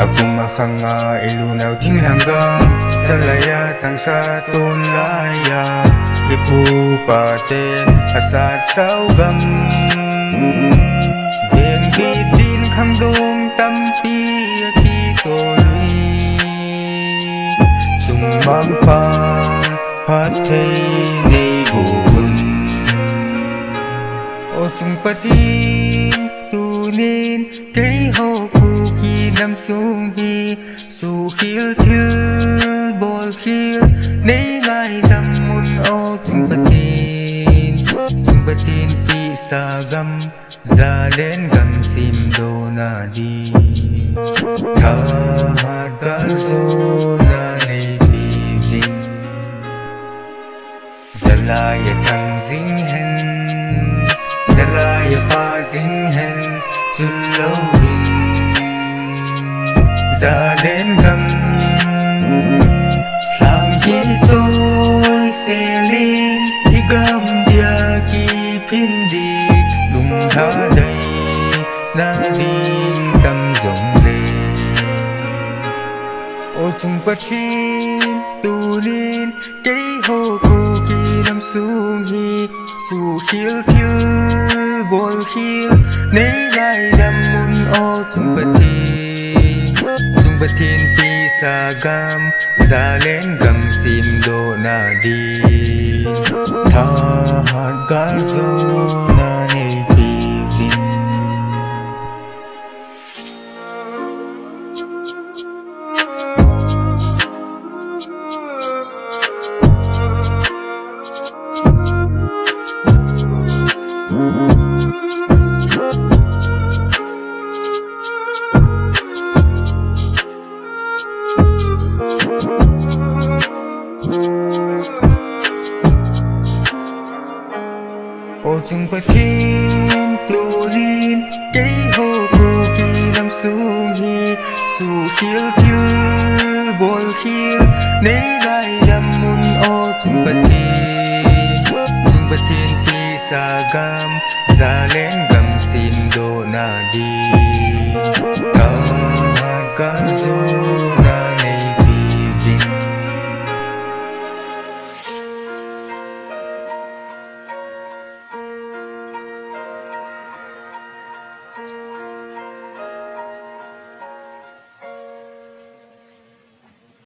Akum akhang ilunaw Thinglhang Gam, Zalai thangsa tonlai ipu pathen asat Zalengam. Vengbit din khangdong tampi Chullou, Chung mangpan phatthei neibon. Chung pathen tunin Keiho Kuki nam hi Suhkhel thilbol ngaidam mun Chung pathen pehsa gam Zalengam semdoh nadin Thahat galjo nadin Zalai thanggjing Zalai pahjing Chullou Zalengam thang ki trôi xe lên igam dia ki phindi lung tha đầy nadin tâm rộng lên. Chung pathen tunin Keiho Kuki nam hi Suhkhel thilbol ngaidam mun Chung pathen pehsa gam Zalengam semdoh nadin Thahat galjo neibon. Chung pathen tunin Keiho Kuki nam hi Suhkhel thilbol ngaidam mun Chung pathen pehsa gam Zalengam semdoh nadin Thahat galjo